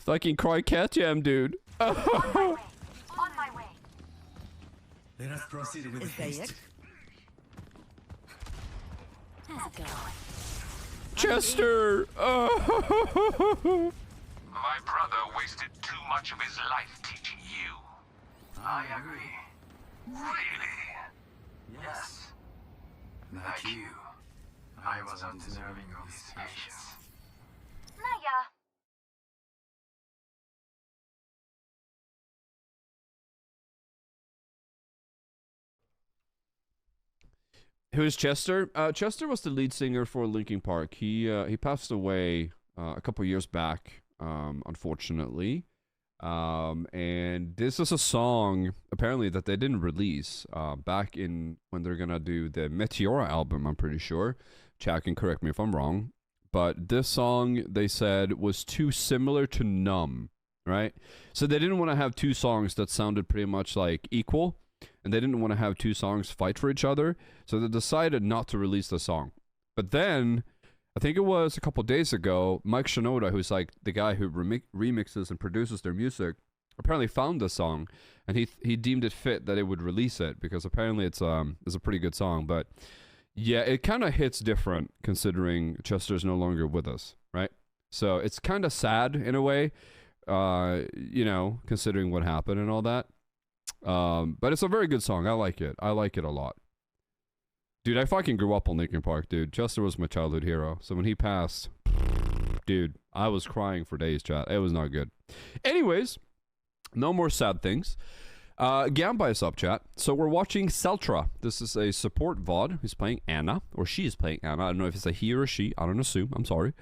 Fucking cry cat jam, dude. On my way. Let us proceed with haste. How's it going? Chester! Oh. My brother wasted too much of his life teaching you. I agree. Really? Yes. Like you, I was undeserving of his patience. Naya. Who is Chester? Chester was the lead singer for Linkin Park. He passed away a couple years back, unfortunately. And this is a song apparently that they didn't release back in when they're gonna do the Meteora album. I'm pretty sure. Chat can correct me if I'm wrong. But this song they said was too similar to Numb, right? So they didn't want to have two songs that sounded pretty much like equal. And they didn't want to have two songs fight for each other, so they decided not to release the song. But then, I think it was a couple days ago, Mike Shinoda, who's like the guy who remixes and produces their music, apparently found the song, and he deemed it fit that it would release it, because apparently it's a pretty good song. But yeah, it kind of hits different considering Chester's no longer with us, right? So it's kind of sad in a way, you know, considering what happened and all that. But it's a very good song. I like it. I like it a lot. Dude, I fucking grew up on Linkin Park, dude. Chester was my childhood hero. So when he passed, dude, I was crying for days, chat. It was not good. Anyways, no more sad things. Gamba is up, chat. So we're watching Seltra. This is a support VoD who's playing Anna, or she is playing Anna. I don't know if it's a he or a she. I don't assume. I'm sorry.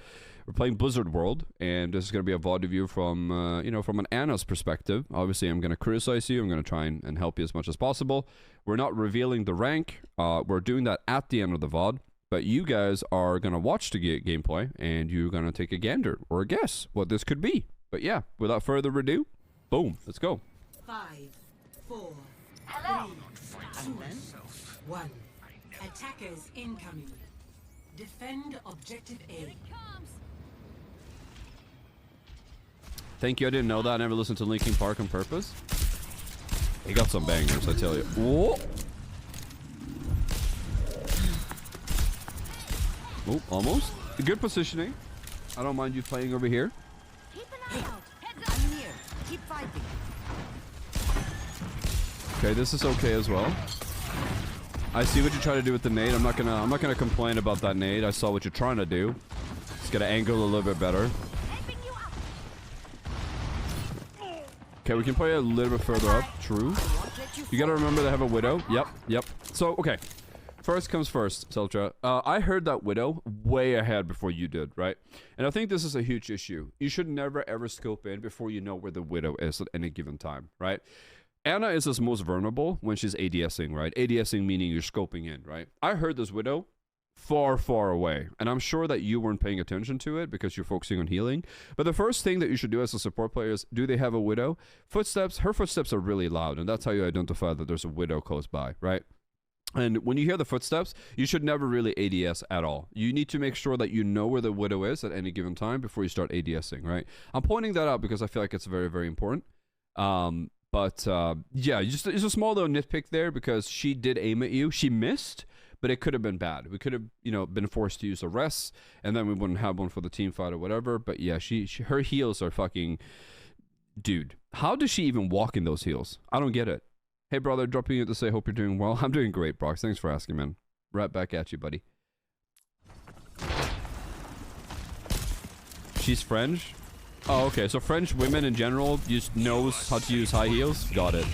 We're playing Blizzard World, and this is going to be a VoD review from, you know, from an Anna's perspective. Obviously, I'm going to criticize you. I'm going to try and help you as much as possible. We're not revealing the rank. We're doing that at the end of the VoD, but you guys are going to watch the gameplay, and you're going to take a gander or a guess what this could be. But yeah, without further ado, boom, let's go. 5, 4, Hello. 3, 2, 1. Attackers incoming. Defend objective A. Thank you. I didn't know that. I never listened to Linkin Park on purpose. He got some bangers, I tell you. Whoa. Oh, almost. Good positioning. I don't mind you playing over here. Keep an eye out. Heads up. I'm here. Keep fighting. Okay, this is okay as well. I see what you're trying to do with the nade. I'm not gonna complain about that nade. I saw what you're trying to do. Just gotta angle a little bit better. Okay, we can play a little bit further up. True. You gotta remember they have a Widow. Yep. So, okay. First comes first, Seltra. I heard that Widow way ahead before you did, right? And I think this is a huge issue. You should never ever scope in before you know where the Widow is at any given time, right? Anna is his most vulnerable when she's ADSing, right? ADSing meaning you're scoping in, right? I heard this Widow far, far away. And I'm sure that you weren't paying attention to it because you're focusing on healing. But the first thing that you should do as a support player is, do they have a Widow? Footsteps, her footsteps are really loud. And that's how you identify that there's a Widow close by, right? And when you hear the footsteps, you should never really ADS at all. You need to make sure that you know where the Widow is at any given time before you start ADSing, right? I'm pointing that out because I feel like it's very, very important. Yeah, just it's a small little nitpick there because she did aim at you. She missed, but it could have been bad. We could have, you know, been forced to use a rest, and then we wouldn't have one for the team fight or whatever. But yeah, her heels are fucking... Dude, how does she even walk in those heels? I don't get it. Hey, brother, dropping you to say, hope you're doing well. I'm doing great, Brox. Thanks for asking, man. Right back at you, buddy. She's French? Oh, okay. So French women in general just knows how to use high heels? Got it.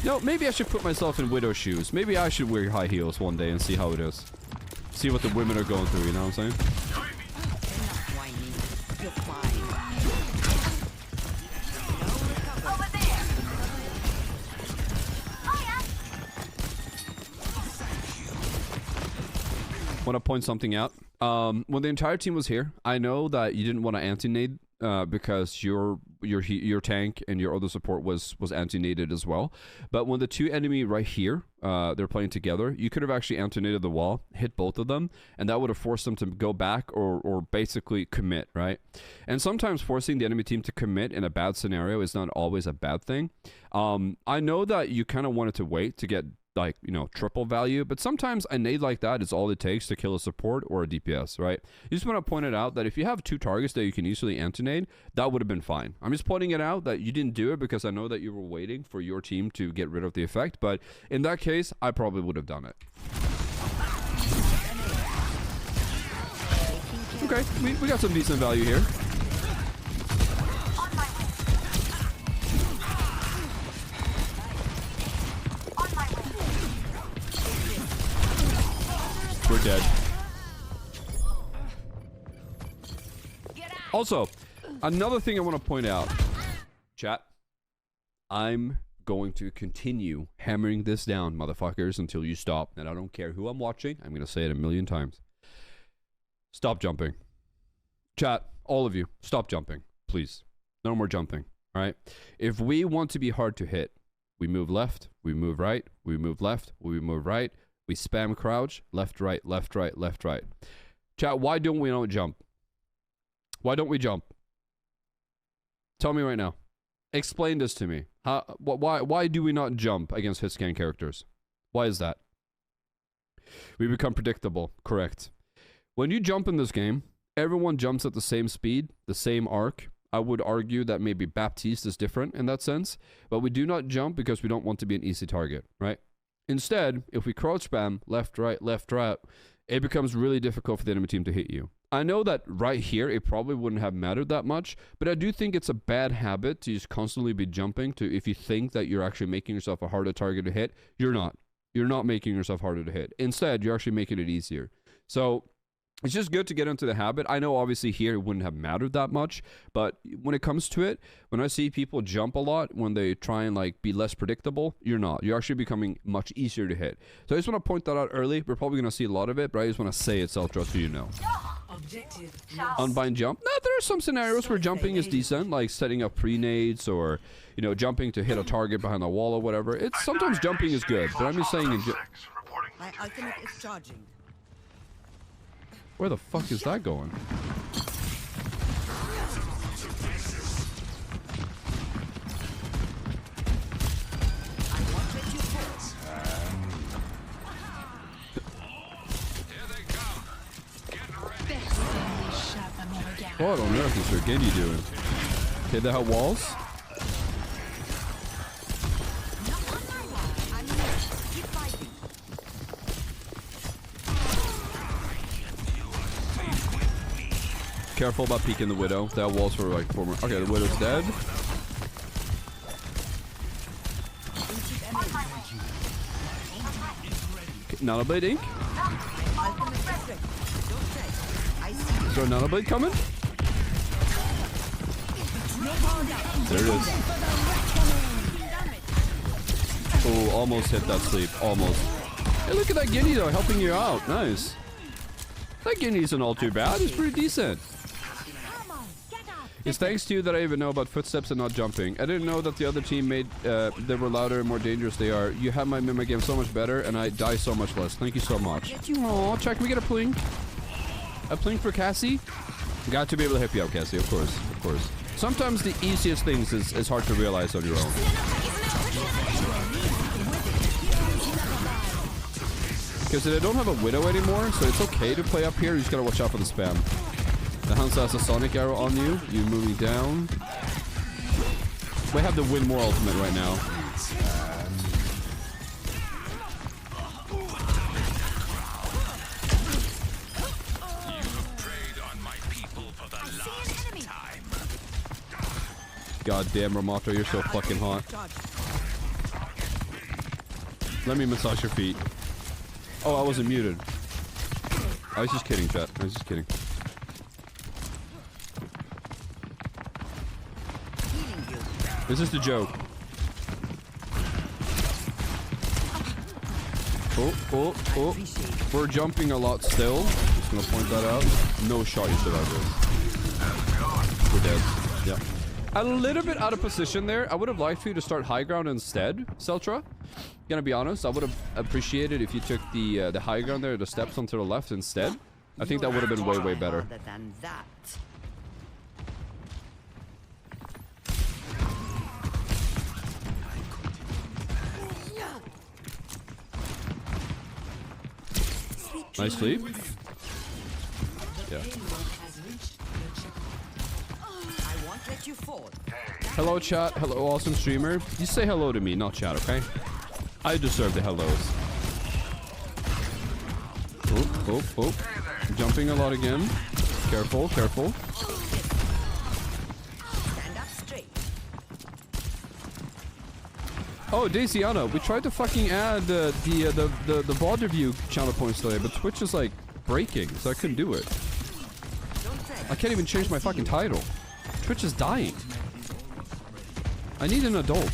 No, maybe I should put myself in Widow shoes. Maybe I should wear high heels one day and see how it is. See what the women are going through, you know what I'm saying? Want to point something out? When the entire team was here, I know that you didn't want to anti-nade because your tank and your other support was anti-nated as well. But when the two enemy right here, they're playing together, you could have actually anti-nated the wall, hit both of them, and that would have forced them to go back or basically commit, right? And sometimes forcing the enemy team to commit in a bad scenario is not always a bad thing. I know that you kind of wanted to wait to get, like, you know, triple value, but sometimes a nade like that is all it takes to kill a support or a DPS, right? You just want to point it out that if you have two targets that you can easily anti-nade, that would have been fine. I'm just pointing it out that you didn't do it because I know that you were waiting for your team to get rid of the effect, but in that case, I probably would have done it. Okay, we got some decent value here. We're dead. Also, another thing I want to point out, chat, I'm going to continue hammering this down, motherfuckers, until you stop. And I don't care who I'm watching. I'm going to say it a million times. Stop jumping. Chat, all of you, stop jumping, please. No more jumping, all right? If we want to be hard to hit, we move left, we move right, we move left, we move right. We spam crouch, left, right, left, right, left, right. Chat, why don't we not jump? Why don't we jump? Tell me right now. Explain this to me. Why do we not jump against hitscan characters? Why is that? We become predictable. Correct. When you jump in this game, everyone jumps at the same speed, the same arc. I would argue that maybe Baptiste is different in that sense, but we do not jump because we don't want to be an easy target, right? Instead, if we crouch spam left, right, it becomes really difficult for the enemy team to hit you. I know that right here, it probably wouldn't have mattered that much, but I do think it's a bad habit to just constantly be jumping to, if you think that you're actually making yourself a harder target to hit, you're not. You're not making yourself harder to hit. Instead, you're actually making it easier. So it's just good to get into the habit. I know obviously here it wouldn't have mattered that much, but when it comes to it, when I see people jump a lot, when they try and like be less predictable, you're not. You're actually becoming much easier to hit. So I just want to point that out early. We're probably going to see a lot of it, but I just want to say it, Seltra, so you know. Unbind jump. No, there are some scenarios where jumping is decent, like setting up pre-nades or, you know, jumping to hit a target behind the wall or whatever. It's sometimes jumping is good, but I'm just saying My ultimate is charging. Where the fuck is that going? What on earth is Sergeni doing? Okay, they have walls? Careful about peeking the Widow. That walls for like former. Okay, the Widow's dead. Okay, Nanoblade Ink. Is there a Nanoblade coming? There it is. Oh, almost hit that sleep. Almost. Hey, look at that Guinea though, helping you out. Nice. That Guinea isn't all too bad. It's pretty decent. It's thanks to you that I even know about footsteps and not jumping. I didn't know that the other team made they were louder and more dangerous they are. You have my mimic game so much better and I die so much less. Thank you so much. Aw, check, can we get a plink? A plink for Cassie? Got to be able to help you out, Cassie, of course. Of course. Sometimes the easiest things is hard to realize on your own. Because they don't have a Widow anymore, so it's okay to play up here. You just gotta watch out for the spam. The Hansa has a Sonic arrow on you. You're moving down. We have the win more ultimate right now. God damn, Ramato, you're so fucking hot. Let me massage your feet. Oh, I wasn't muted. I was just kidding, chat. I was just kidding. This is the joke. Oh. We're jumping a lot still. Just gonna point that out. No shot you survivors. We're dead. Yep. A little bit out of position there. I would have liked for you to start high ground instead, Seltra. Gonna be honest, I would have appreciated if you took the high ground there, the steps onto the left instead. I think that would have been way, way better. Harder than that. Nice sleep. Yeah. I won't let you fall. Hello, chat. Hello, awesome streamer. You say hello to me, not chat, okay? I deserve the hellos. Oh. Jumping a lot again. Careful, careful. Stand up straight. Oh, Daisiana, we tried to fucking add the VoD review channel points today, but Twitch is like breaking, so I couldn't do it. I can't even change my fucking title. Twitch is dying. I need an adult.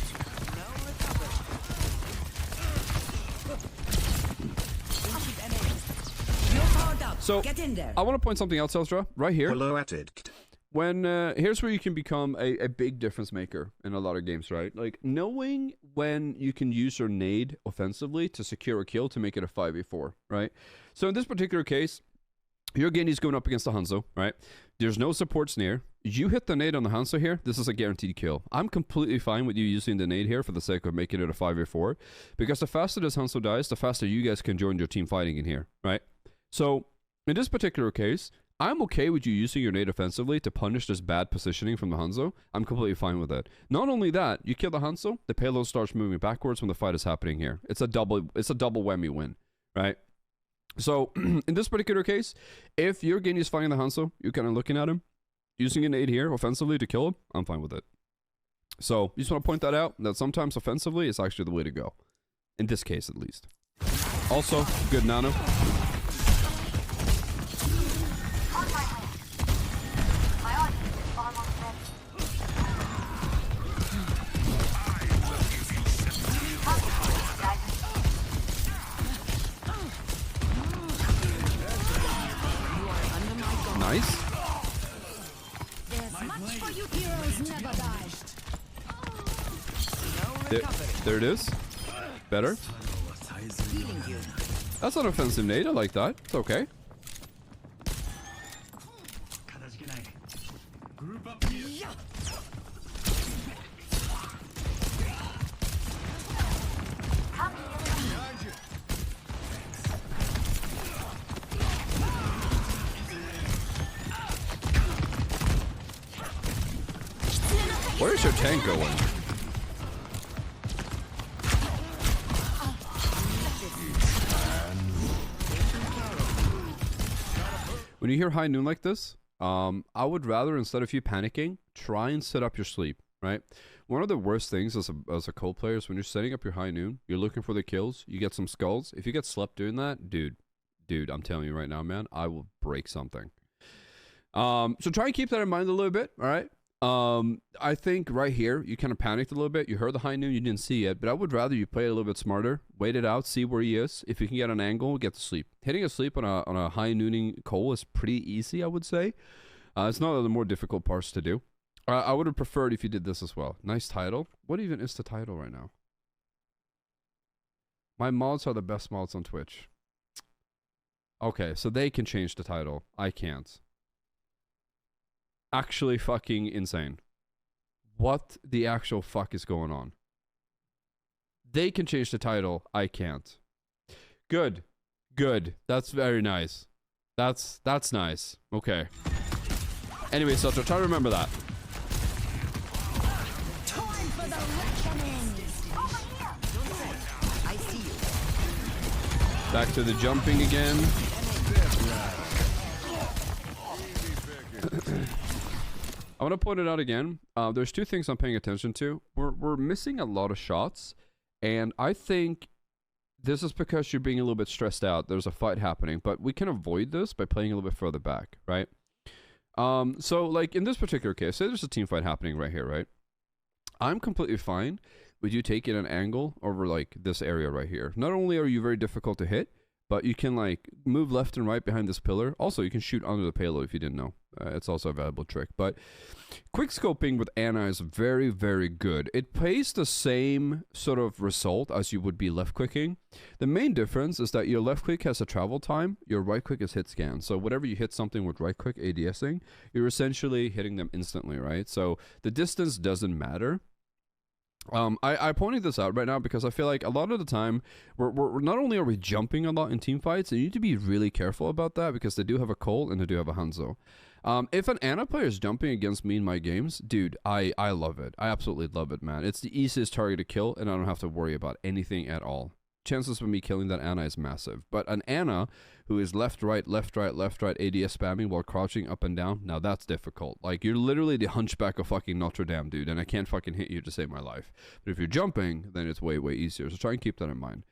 So, Get in there. I want to point something out, Selstra, right here. Hello at iddqd. When, here's where you can become a big difference maker in a lot of games, right? Like, knowing when you can use your nade offensively to secure a kill to make it a 5v4, right? So in this particular case, your Genji's going up against the Hanzo, right? There's no supports near. You hit the nade on the Hanzo here, this is a guaranteed kill. I'm completely fine with you using the nade here for the sake of making it a 5v4, because the faster this Hanzo dies, the faster you guys can join your team fighting in here, right? So, in this particular case, I'm okay with you using your nade offensively to punish this bad positioning from the Hanzo. I'm completely fine with it. Not only that, you kill the Hanzo, the payload starts moving backwards when the fight is happening here. It's a double whammy win, right? So, in this particular case, if your Genji is fighting the Hanzo, you're kind of looking at him, using a nade here offensively to kill him, I'm fine with it. So, you just want to point that out, that sometimes offensively is actually the way to go. In this case, at least. Also, good nano. Nice. There's much for you heroes never die. There it is. Better. Healing you. That's an offensive nade. I like that. It's okay. Group up here. Where's your tank going? When you hear high noon like this, I would rather, instead of you panicking, try and set up your sleep, right? One of the worst things as a cold player is when you're setting up your high noon, you're looking for the kills, you get some skulls. If you get slept doing that, dude, I'm telling you right now, man, I will break something. So try and keep that in mind a little bit, all right? I think right here, you kind of panicked a little bit. You heard the high noon, you didn't see it, but I would rather you play it a little bit smarter, wait it out, see where he is. If you can get an angle, get to sleep. Hitting a sleep on a high nooning Cole is pretty easy, I would say. It's not one of the more difficult parts to do. I would have preferred if you did this as well. Nice title. What even is the title right now? My mods are the best mods on Twitch. Okay, so they can change the title. I can't. Actually fucking insane. What the actual fuck is going on? They can change the title. I can't. Good. Good. That's very nice. That's nice. Okay. Anyway, so try to remember that. Time for the reckoning. Over here. Don't say. I see you. Back to the jumping again. I want to point it out again. There's two things I'm paying attention to. We're missing a lot of shots, and I think this is because you're being a little bit stressed out. There's a fight happening, but we can avoid this by playing a little bit further back, right? So like in this particular case, say there's a team fight happening right here, right? I'm completely fine with you taking an angle over like this area right here. Not only are you very difficult to hit, but you can like move left and right behind this pillar. Also, you can shoot under the payload if you didn't know. It's also a valuable trick. But quick scoping with Ana is very, very good. It pays the same sort of result as you would be left clicking. The main difference is that your left click has a travel time, your right click is hit scan. So whatever you hit something with right click ADSing, you're essentially hitting them instantly, right? So the distance doesn't matter. I pointed this out right now because I feel like a lot of the time we're not only are we jumping a lot in team fights, and you need to be really careful about that because they do have a Cole and they do have a Hanzo. If an Ana player is jumping against me in my games, dude, I love it. I absolutely love it, man. It's the easiest target to kill, and I don't have to worry about anything at all. Chances of me killing that Ana is massive. But an Ana who is left, right, left, right, left, right, ADS spamming while crouching up and down, now that's difficult. Like, you're literally the hunchback of fucking Notre Dame, dude, and I can't fucking hit you to save my life. But if you're jumping, then it's way, way easier. So try and keep that in mind.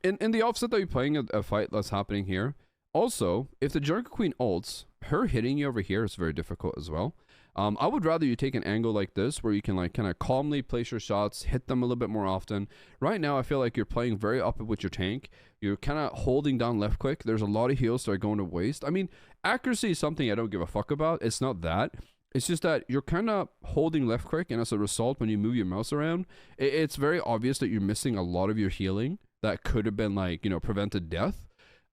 In the offset that you're playing a fight that's happening here, also, if the Jungle Queen ults, her hitting you over here is very difficult as well. I would rather you take an angle like this where you can like kind of calmly place your shots, hit them a little bit more often. Right now, I feel like you're playing very up with your tank. You're kind of holding down left click. There's a lot of heals that are going to waste. I mean, accuracy is something I don't give a fuck about. It's not that. It's just that you're kind of holding left click, and as a result, when you move your mouse around, it's very obvious that you're missing a lot of your healing that could have been like, you know, prevented death.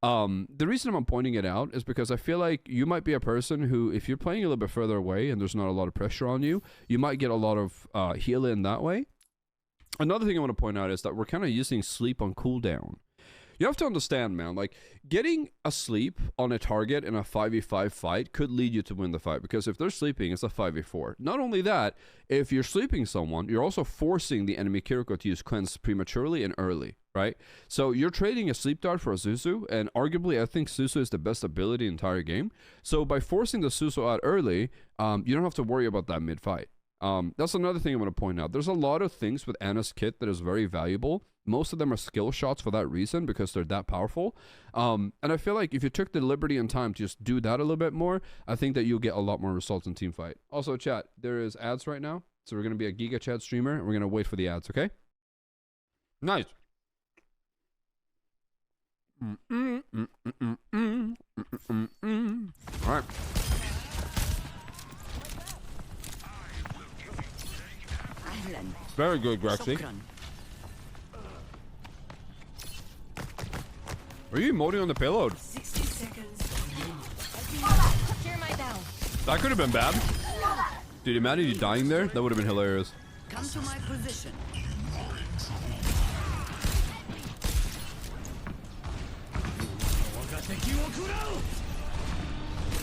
The reason I'm pointing it out is because I feel like you might be a person who, if you're playing a little bit further away and there's not a lot of pressure on you, you might get a lot of heal in that way. Another thing I want to point out is that we're kind of using sleep on cooldown. You have to understand, man, like, getting a sleep on a target in a 5v5 fight could lead you to win the fight, because if they're sleeping, it's a 5v4. Not only that, if you're sleeping someone, you're also forcing the enemy Kiriko to use cleanse prematurely and early, right? So you're trading a sleep dart for a Zuzu, and arguably I think Zuzu is the best ability in the entire game. So by forcing the Zuzu out early, you don't have to worry about that mid-fight. That's another thing I want to point out. There's a lot of things with Ana's kit that is very valuable. Most of them are skill shots for that reason, because they're that powerful. And I feel like if you took the liberty and time to just do that a little bit more, I think that you'll get a lot more results in team fight. Also, chat, there is ads right now. So we're going to be a Giga Chat streamer, and we're going to wait for the ads, okay? Nice. All right. Very good, Grexy. Are you emoting on the payload? 60 seconds. Clear my bow. That could have been bad. Dude, imagine you dying there. That would have been hilarious. Come to my position.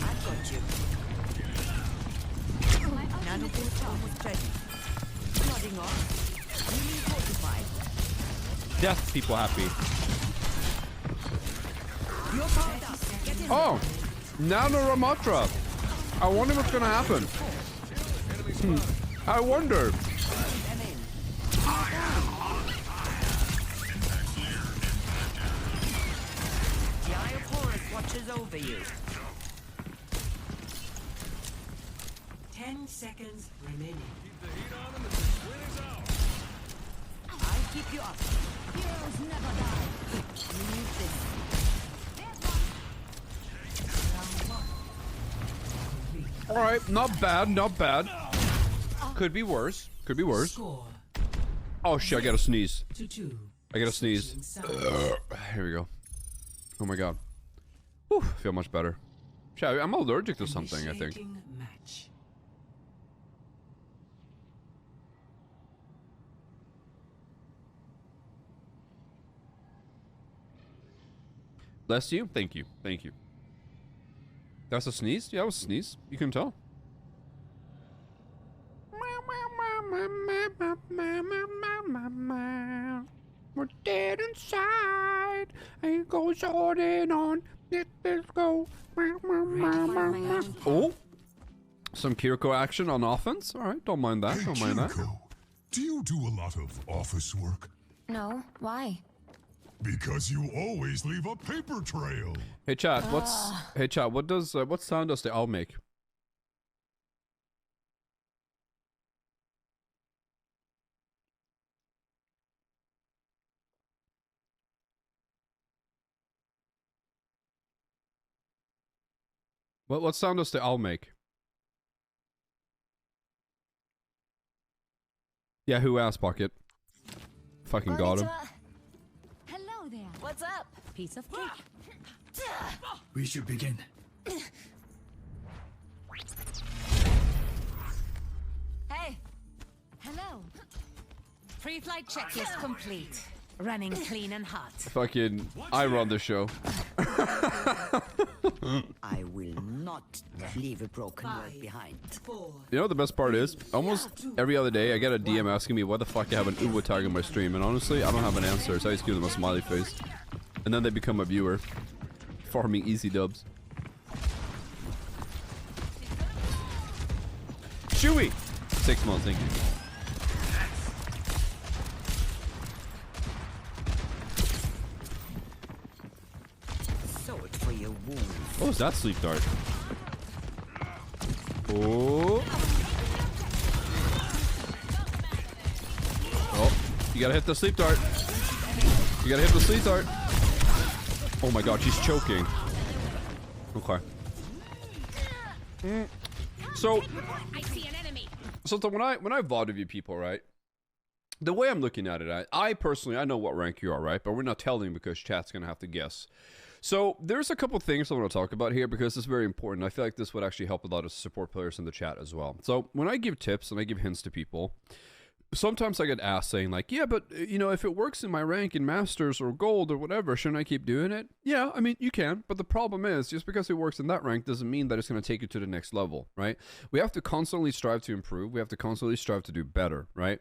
I've got you. Nanoboost almost ready. Nodding off. Really fortified. Death people happy. You're powered up. Get in. Oh, Nano Ramatra. I wonder what's gonna happen. I wonder. The Eye of Horus watches over you. 10 seconds remaining. I'll keep you up. Heroes never die. You need this. All right, not bad, not bad. Could be worse. Could be worse. Score Oh shit! I gotta sneeze. 2-2. I gotta sneeze. Here we go. Oh my god. Whew, feel much better. Shit, I'm allergic to something, I think. Initiating match. Bless you. Thank you. Thank you. That's a sneeze? Yeah, it was a sneeze. You can tell. We're dead inside. It goes on and on. Let's go. Oh, some Kiriko action on offense. All right, don't mind that. Don't mind that. Kiriko, do you do a lot of office work? No, why? Because you always leave a paper trail. Hey chat, hey chat, what sound does the owl make? What sound does the owl make? Yeah, who asked, Pocket? Fucking got him. Hello there. What's up? Piece of cake. We should begin. Hey. Hello. Pre-flight checklist complete. Running clean and hot. Fucking, I run the show. I will not leave a broken word behind. 4, You know what the best part is? Almost every other day, I get a DM asking me why the fuck I have an Uwa tag on my stream, and honestly, I don't have an answer, so I just give them a smiley face. And then they become a viewer. Farming easy dubs. Chewy! 6 months, thank you. Sword for your wounds. What was that sleep dart? Oh. Oh, you gotta hit the sleep dart. You gotta hit the sleep dart. Oh my god, she's choking. Okay. So when I VoD review people, right? The way I'm looking at it, I personally, I know what rank you are, right? But we're not telling because chat's gonna have to guess. So there's a couple things I want to talk about here because it's very important. I feel like this would actually help a lot of support players in the chat as well. So when I give tips and I give hints to people, sometimes I get asked saying like, yeah, but you know, if it works in my rank in Masters or Gold or whatever, shouldn't I keep doing it? Yeah, I mean, you can, but the problem is just because it works in that rank doesn't mean that it's going to take you to the next level, right? We have to constantly strive to improve. We have to constantly strive to do better, right?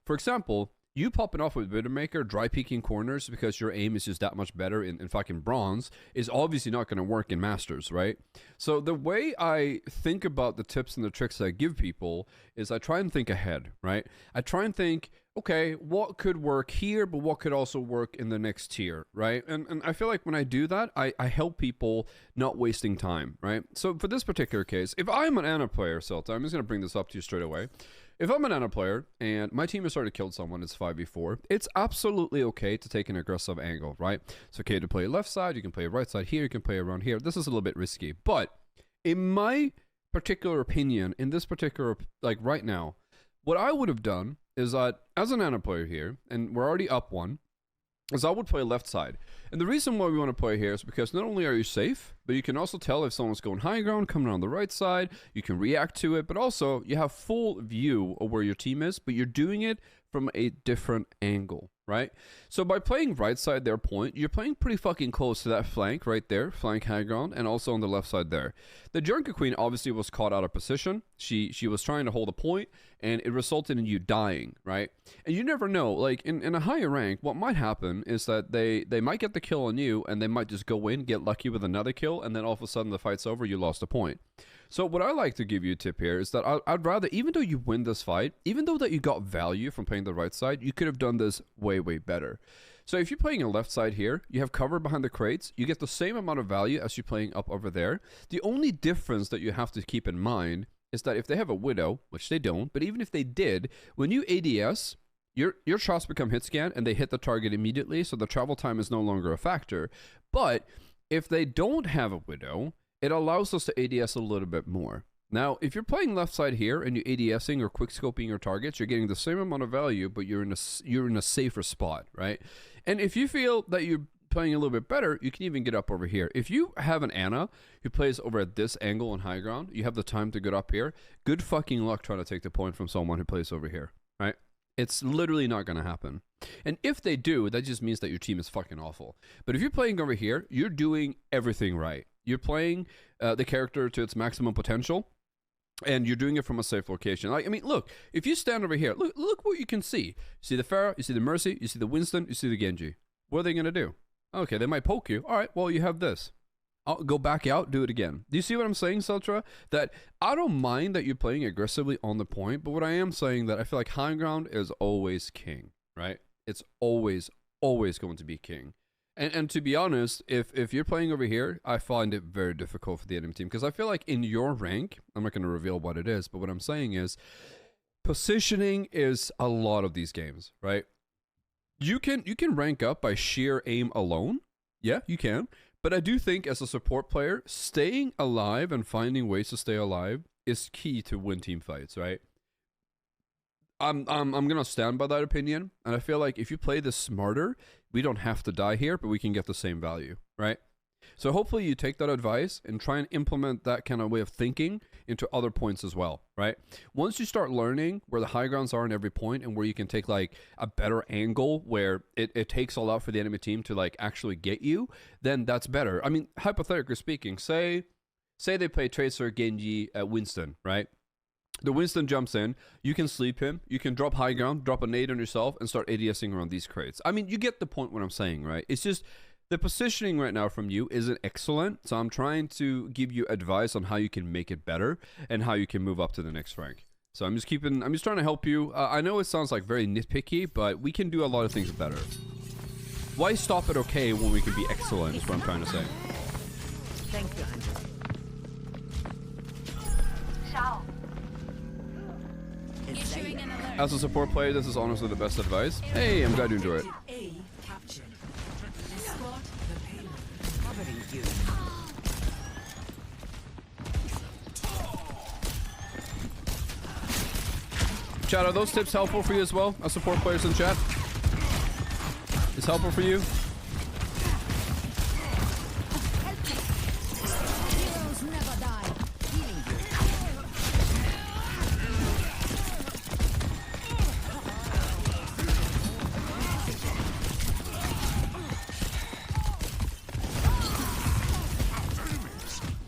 For example, you popping off with Widowmaker, dry peeking corners because your aim is just that much better in fucking Bronze is obviously not going to work in Masters, right? So the way I think about the tips and the tricks I give people is I try and think ahead, right? I try and think, okay, what could work here, but what could also work in the next tier, right? And I feel like when I do that, I help people not wasting time, right? So for this particular case, if I'm an Ana player, Celta, I'm just going to bring this up to you straight away. If I'm an Ana player and my team has already killed someone, it's 5v4, it's absolutely okay to take an aggressive angle, right? It's okay to play left side, you can play right side here, you can play around here. This is a little bit risky, but in my particular opinion, in this particular, like right now, what I would have done is that as an Ana player here, and we're already up one, is I would play left side. And the reason why we want to play here is because not only are you safe, but you can also tell if someone's going high ground, coming on the right side, you can react to it, but also you have full view of where your team is, but you're doing it from a different angle, right? So by playing right side their point, you're playing pretty fucking close to that flank right there, flank high ground, and also on the left side there. The Junker Queen obviously was caught out of position. She was trying to hold a point, and it resulted in you dying, right? And you never know, like in a higher rank, what might happen is that they might get the kill on you, and they might just go in, get lucky with another kill, and then all of a sudden the fight's over, you lost a point. So what I like to give you a tip here is that I'd rather, even though you win this fight, even though that you got value from playing the right side, you could have done this way, way better. So if you're playing a left side here, you have cover behind the crates, you get the same amount of value as you're playing up over there. The only difference that you have to keep in mind is that if they have a Widow, which they don't, but even if they did, when you ADS, your shots become hit scan and they hit the target immediately, so the travel time is no longer a factor. But if they don't have a Widow, it allows us to ADS a little bit more. Now, if you're playing left side here and you're ADSing or quick scoping your targets, you're getting the same amount of value, but you're in a safer spot, right? And if you feel that you're playing a little bit better, you can even get up over here. If you have an Ana who plays over at this angle on high ground, you have the time to get up here. Good fucking luck trying to take the point from someone who plays over here, right? It's literally not going to happen. And if they do, that just means that your team is fucking awful. But if you're playing over here, you're doing everything right. You're playing the character to its maximum potential, and you're doing it from a safe location. Like, I mean, look, if you stand over here, look what you can see. You see the Pharah, you see the Mercy, you see the Winston, you see the Genji. What are they going to do? Okay, they might poke you. All right, well, you have this. I'll go back out, do it again. Do you see what I'm saying, Seltra? That I don't mind that you're playing aggressively on the point, but what I am saying that I feel like high ground is always king, right? It's always going to be king. And to be honest, if you're playing over here, I find it very difficult for the enemy team because I feel like in your rank, I'm not going to reveal what it is, but what I'm saying is positioning is a lot of these games, right? You can rank up by sheer aim alone. Yeah, you can. But I do think as a support player, staying alive and finding ways to stay alive is key to win team fights, right? I'm gonna stand by that opinion, and I feel like if you play this smarter, we don't have to die here, but we can get the same value, right? So hopefully you take that advice and try and implement that kind of way of thinking into other points as well, right? Once you start learning where the high grounds are in every point and where you can take like a better angle where it takes a lot for the enemy team to like actually get you, then that's better. I mean, hypothetically speaking, say they play Tracer, Genji, Winston, right? The Winston jumps in, you can sleep him, you can drop high ground, drop a nade on yourself, and start ADSing around these crates. I mean, you get the point what I'm saying, right? It's just the positioning right now from you isn't excellent, so I'm trying to give you advice on how you can make it better and how you can move up to the next rank. So I'm just trying to help you. I know it sounds like very nitpicky, but we can do a lot of things better. Why stop at okay when we can be excellent is what I'm trying to say. Thank you, Andrew. Issuing an alert. As a support player, this is honestly the best advice. Hey, I'm glad you enjoy it. A captured. Escort the payload. Covering you. Chat, are those tips helpful for you as well? As support players in chat? Is helpful for you? Heroes never die. Healing you.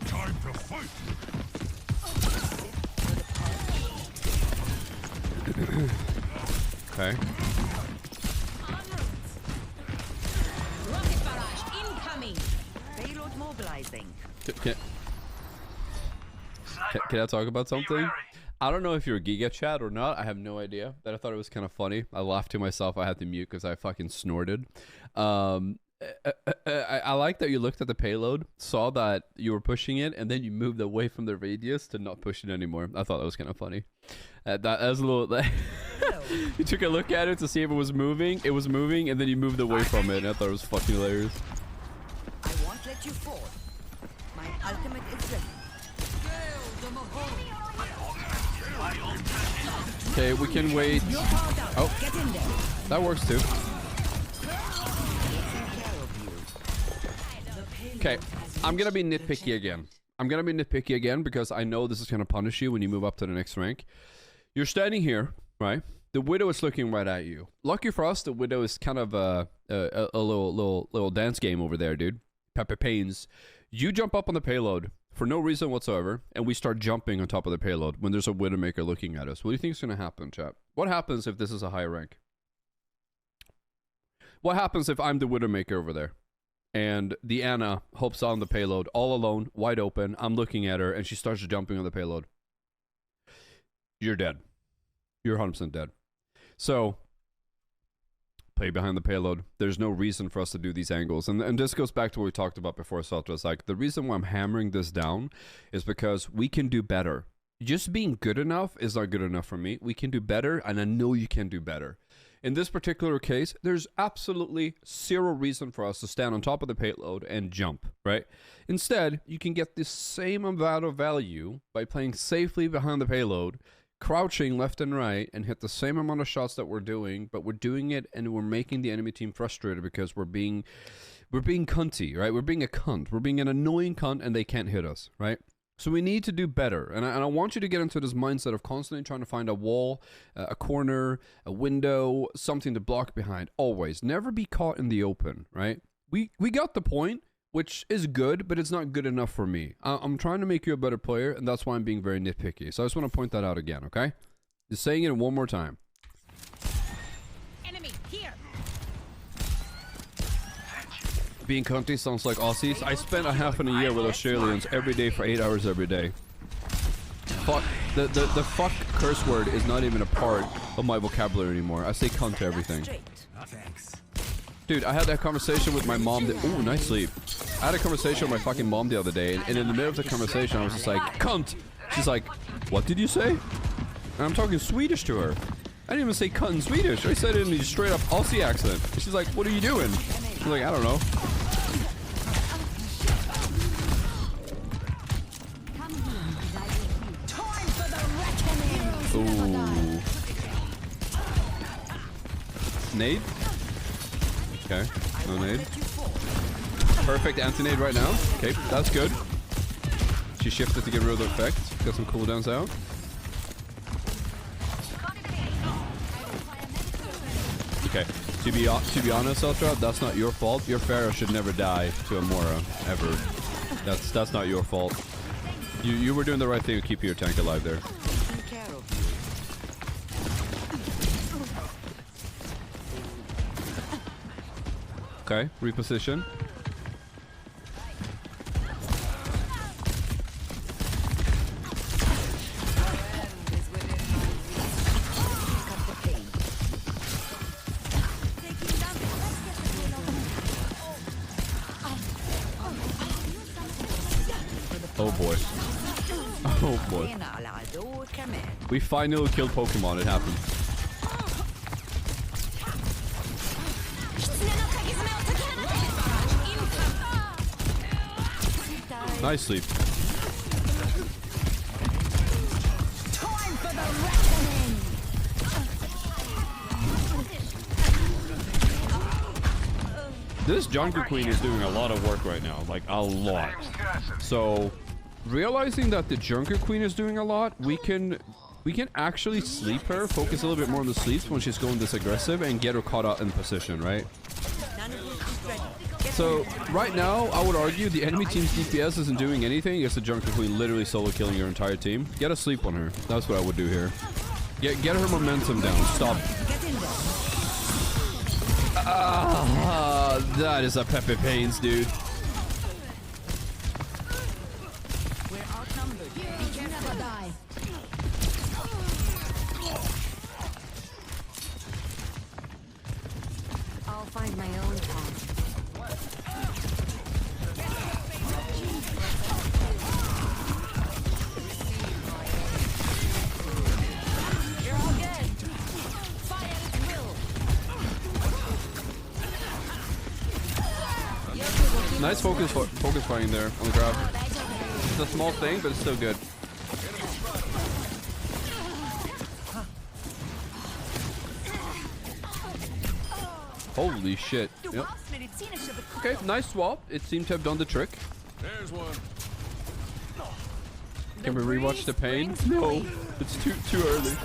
Time to fight! Okay. Rocket barrage incoming. Payload mobilizing. Can I talk about something? I don't know if you're a Giga chat or not. I have no idea. But I thought it was kind of funny. I laughed to myself. I had to mute because I fucking snorted. I like that you looked at the payload, saw that you were pushing it, and then you moved away from the radius to not push it anymore. I thought that was kind of funny. That was a little... You took a look at it to see if it was moving. It was moving, and then you moved away from it, and I thought it was fucking hilarious. I won't let you fall. My ultimate is ready. Okay, we can wait. Oh, Get in there. that works too. Taking care of you. Okay, I'm gonna be nitpicky again. Because I know this is gonna punish you when you move up to the next rank. You're standing here, right? The Widow is looking right at you. Lucky for us, the Widow is kind of a little dance game over there, dude. Pepper Pains. You jump up on the payload for no reason whatsoever, and we start jumping on top of the payload when there's a Widowmaker looking at us. What do you think is gonna happen, chat? What happens if this is a high rank? What happens if I'm the Widowmaker over there? And the Anna hops on the payload all alone, wide open. I'm looking at her, and she starts jumping on the payload. You're dead. You're 100% dead. So, play behind the payload. There's no reason for us to do these angles. And this goes back to what we talked about before, Saltra. It's like, the reason why I'm hammering this down is because we can do better. Just being good enough is not good enough for me. We can do better, and I know you can do better. In this particular case, there's absolutely zero reason for us to stand on top of the payload and jump, right? Instead, you can get the same amount of value by playing safely behind the payload, crouching left and right, and hit the same amount of shots that we're doing, but we're doing it and we're making the enemy team frustrated because we're being cunty, right? We're being a cunt. We're being an annoying cunt, and they can't hit us, right? So we need to do better, and I want you to get into this mindset of constantly trying to find a wall, a corner, a window, something to block behind. Always. Never be caught in the open, right? We got the point, which is good, but it's not good enough for me. I'm trying to make you a better player, and that's why I'm being very nitpicky. So I just want to point that out again, okay? Just saying it one more time. Enemy here. Being cunty sounds like Aussies. I spent a half in a year with Australians every day for 8 hours every day. Fuck. The fuck curse word is not even a part of my vocabulary anymore. I say cunt to everything. Thanks. Dude, I had that conversation with my mom. Ooh, nice sleep. I had a conversation with my fucking mom the other day, and in the middle of the conversation, I was just like, cunt! She's like, what did you say? And I'm talking Swedish to her. I didn't even say cunt in Swedish. I said it in a straight up Aussie accent. And she's like, what are you doing? She's like, I don't know. Ooh. Nade? Okay, no nade. Perfect anti-nade right now. Okay, that's good. She shifted to get rid of the effect. Got some cooldowns out. Okay, to be honest, Ultra, that's not your fault. Your Pharah should never die to a Mora, ever. That's not your fault. You were doing the right thing to keep your tank alive there. Okay, reposition. Oh boy. Oh boy. We finally killed Pokemon, it happened. Nice sleep. Time for the reckoning. This Junker Queen is doing a lot of work right now, like a lot. So, realizing that the Junker Queen is doing a lot, we can actually sleep her, focus a little bit more on the sleeps when she's going this aggressive, and get her caught out in position, right? So, right now, I would argue the enemy team's DPS isn't doing anything against the Junker Queen literally solo killing your entire team. Get a sleep on her. That's what I would do here. Get her momentum down. Stop. That is a Pepe Pains, dude. We're outnumbered. Be careful. Never die. I'll find my own path. You're all good. Fire at will. Nice focus fighting there on the grab. It's a small thing, but it's still good. Holy shit. Yep. Okay, nice swap. It seemed to have done the trick. There's one. Can we rewatch the pain? No, it's too early.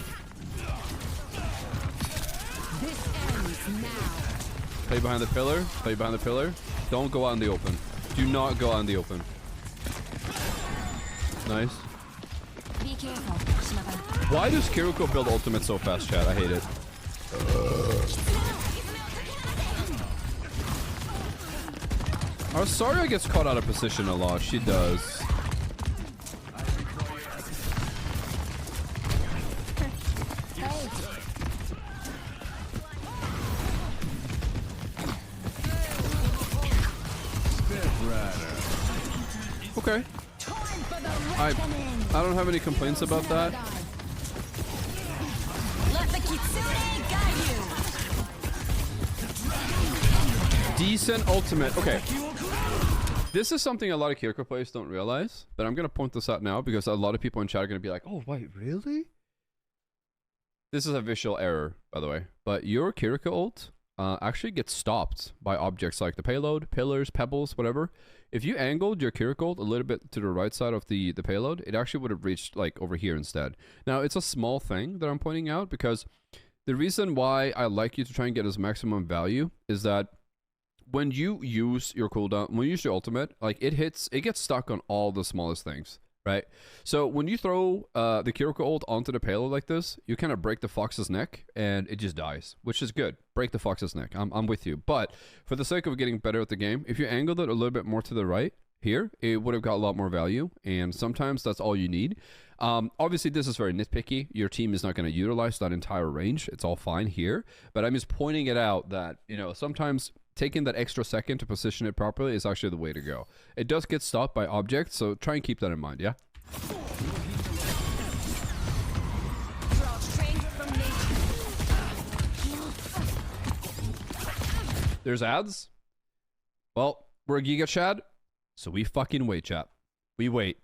This ends now. Play behind the pillar. Play behind the pillar. Don't go out in the open. Do not go out in the open. Nice. Be careful. Why does Kiriko build ultimate so fast, chat? I hate it. Arsaria gets caught out of position a lot. She does. Okay. I don't have any complaints about that. Let the Kitsune guide you. Decent ultimate. Okay. This is something a lot of Kiriko players don't realize, but I'm going to point this out now because a lot of people in chat are going to be like, oh, wait, really? This is a visual error, by the way. But your Kiriko ult actually gets stopped by objects like the payload, pillars, pebbles, whatever. If you angled your Kiriko ult a little bit to the right side of the payload, it actually would have reached like over here instead. Now, it's a small thing that I'm pointing out because the reason why I like you to try and get as maximum value is that when you use your cooldown, when you use your ultimate, like it gets stuck on all the smallest things, right? So when you throw the Kiriko ult onto the payload like this, you kind of break the fox's neck and it just dies, which is good. Break the fox's neck. I'm with you. But for the sake of getting better at the game, if you angled it a little bit more to the right here, it would have got a lot more value. And sometimes that's all you need. Obviously, this is very nitpicky. Your team is not going to utilize that entire range. It's all fine here. But I'm just pointing it out that, you know, sometimes taking that extra second to position it properly is actually the way to go. It does get stopped by objects, so try and keep that in mind, yeah? There's ads? Well, we're a Giga Chad, so we fucking wait, chat. We wait.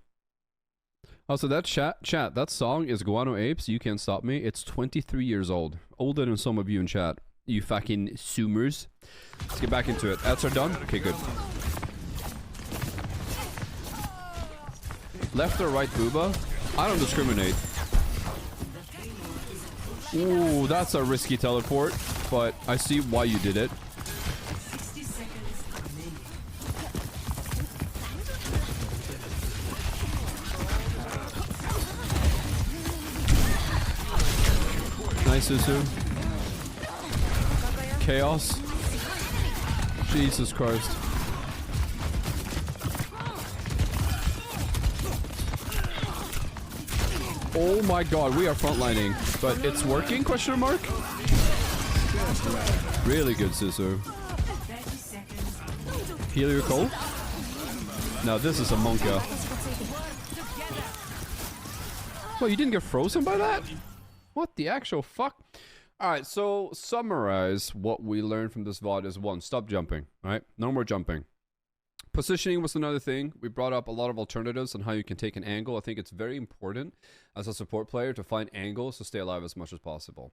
Also, that chat, that song is Guano Apes, You Can't Stop Me. It's 23 years old. Older than some of you in chat. You fucking zoomers. Let's get back into it. Ads are done? Okay, good. Left or right booba? I don't discriminate. Ooh, that's a risky teleport, but I see why you did it. 60 seconds remaining. Nice, Susu. Chaos. Jesus Christ. Oh my god, we are frontlining. But it's working, question mark? Really good, Susu. 30 seconds. Heal your cold? Now this is a Monka. Well, you didn't get frozen by that? What the actual fuck? Alright, so summarize what we learned from this VoD is 1, stop jumping. Alright, no more jumping. Positioning was another thing. We brought up a lot of alternatives on how you can take an angle. I think it's very important as a support player to find angles to stay alive as much as possible.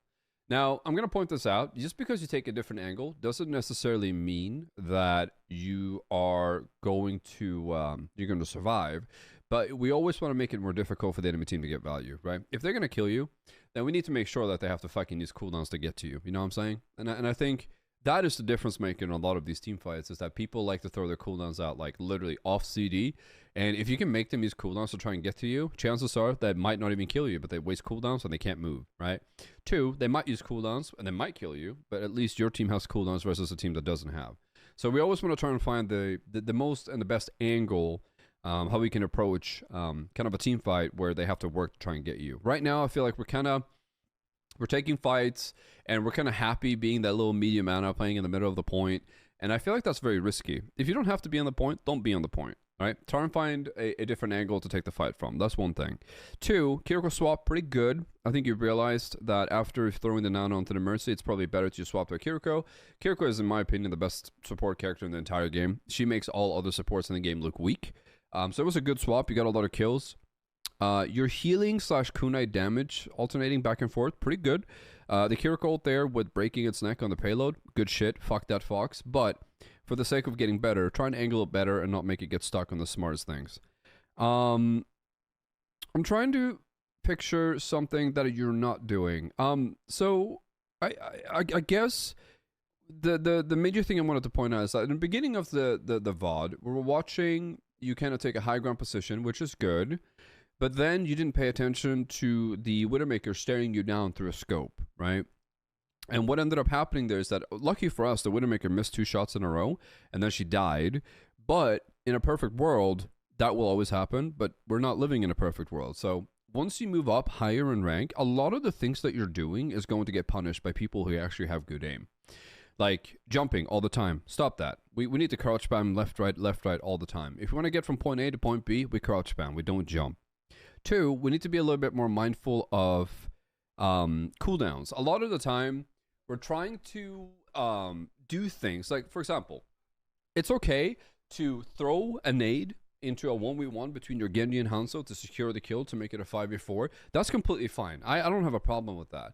Now, I'm going to point this out. Just because you take a different angle doesn't necessarily mean that you are going to survive. But we always want to make it more difficult for the enemy team to get value, right? If they're going to kill you, then we need to make sure that they have to fucking use cooldowns to get to you. You know what I'm saying? And I think that is the difference maker in a lot of these team fights, is that people like to throw their cooldowns out like literally off CD. And if you can make them use cooldowns to try and get to you, chances are that might not even kill you, but they waste cooldowns and they can't move, right? 2, they might use cooldowns and they might kill you, but at least your team has cooldowns versus a team that doesn't have. So we always want to try and find the most and the best angle, how we can approach kind of a team fight where they have to work to try and get you. Right now, I feel like we're taking fights and we're kind of happy being that little medium mana playing in the middle of the point. And I feel like that's very risky. If you don't have to be on the point, don't be on the point, right? Try and find a different angle to take the fight from. That's one thing. 2, Kiriko swap, pretty good. I think you realized that after throwing the Nano onto the Mercy, it's probably better to swap to a Kiriko. Kiriko is, in my opinion, the best support character in the entire game. She makes all other supports in the game look weak. So it was a good swap. You got a lot of kills. Your healing / kunai damage alternating back and forth, pretty good. The Kiriko ult there with breaking its neck on the payload, good shit. Fuck that fox. But for the sake of getting better, try and angle it better and not make it get stuck on the smartest things. I'm trying to picture something that you're not doing. So I guess the major thing I wanted to point out is that in the beginning of the VoD, we were watching you kind of take a high ground position, which is good. But then you didn't pay attention to the Widowmaker staring you down through a scope, right? And what ended up happening there is that, lucky for us, the Widowmaker missed 2 shots in a row, and then she died. But in a perfect world, that will always happen, but we're not living in a perfect world. So once you move up higher in rank, a lot of the things that you're doing is going to get punished by people who actually have good aim. Like jumping all the time. Stop that. We need to crouch spam left, right all the time. If you want to get from point A to point B, we crouch spam. We don't jump. 2, we need to be a little bit more mindful of cooldowns. A lot of the time, we're trying to do things like, for example, it's okay to throw a nade into a 1v1 between your Genji and Hanzo to secure the kill to make it a 5v4. That's completely fine. I don't have a problem with that.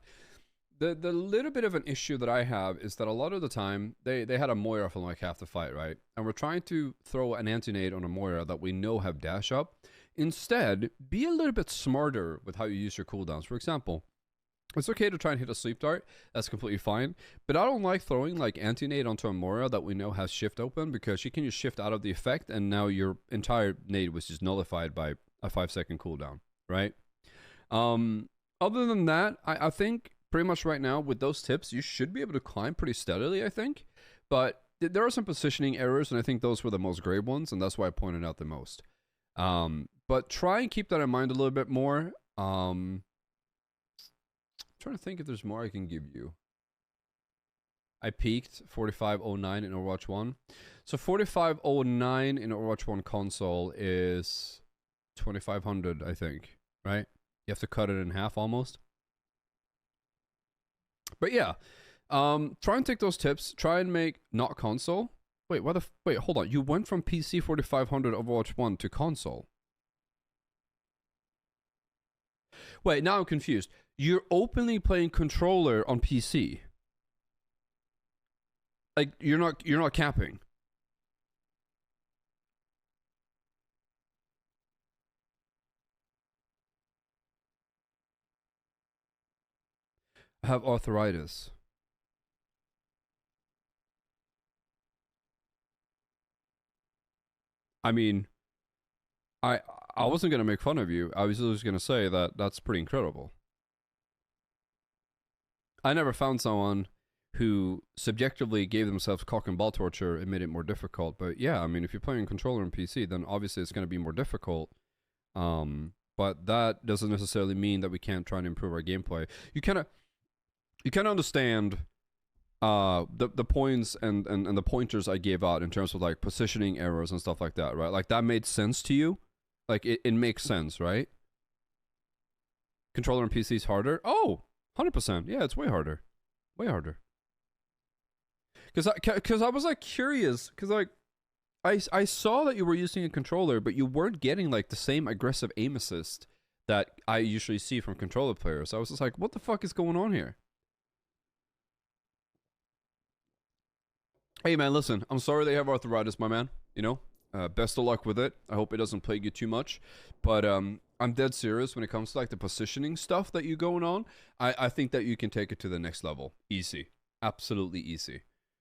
The little bit of an issue that I have is that a lot of the time, they had a Moira for like half the fight, right? And we're trying to throw an anti-nade on a Moira that we know have dash up. Instead, be a little bit smarter with how you use your cooldowns. For example, it's okay to try and hit a sleep dart. That's completely fine. But I don't like throwing like anti-nade onto a Moira that we know has shift open, because she can just shift out of the effect and now your entire nade was just nullified by a 5-second cooldown, right? Other than that, I think pretty much right now with those tips, you should be able to climb pretty steadily, I think. But there are some positioning errors, and I think those were the most grave ones, and that's why I pointed out the most. But try and keep that in mind a little bit more. I'm trying to think if there's more I can give you. I peaked 4509 in Overwatch 1. So 4509 in Overwatch 1 console is 2500, I think, right? You have to cut it in half almost. But yeah, try and take those tips. Try and make not console. Wait, wait, hold on. You went from PC 4500 Overwatch 1 to console. Wait, now I'm confused. You're openly playing controller on PC. Like you're not capping. I have arthritis. I mean, I wasn't gonna make fun of you. I was just gonna say that that's pretty incredible. I never found someone who subjectively gave themselves cock and ball torture and made it more difficult. But yeah, I mean, if you're playing controller and PC, then obviously it's going to be more difficult. But that doesn't necessarily mean that we can't try and improve our gameplay. You kind of understand the points and the pointers I gave out in terms of like positioning errors and stuff like that, right? Like that made sense to you. Like it makes sense, right? Controller and PC is harder. Oh, 100%. Yeah, it's way harder. Way harder. Because I was like curious, because like I saw that you were using a controller, but you weren't getting like the same aggressive aim assist that I usually see from controller players. So I was just like, what the fuck is going on here? Hey man, listen, I'm sorry they have arthritis, my man. You know, best of luck with it. I hope it doesn't plague you too much. But I'm dead serious when it comes to like the positioning stuff that you going on. I think that you can take it to the next level. Easy. Absolutely easy.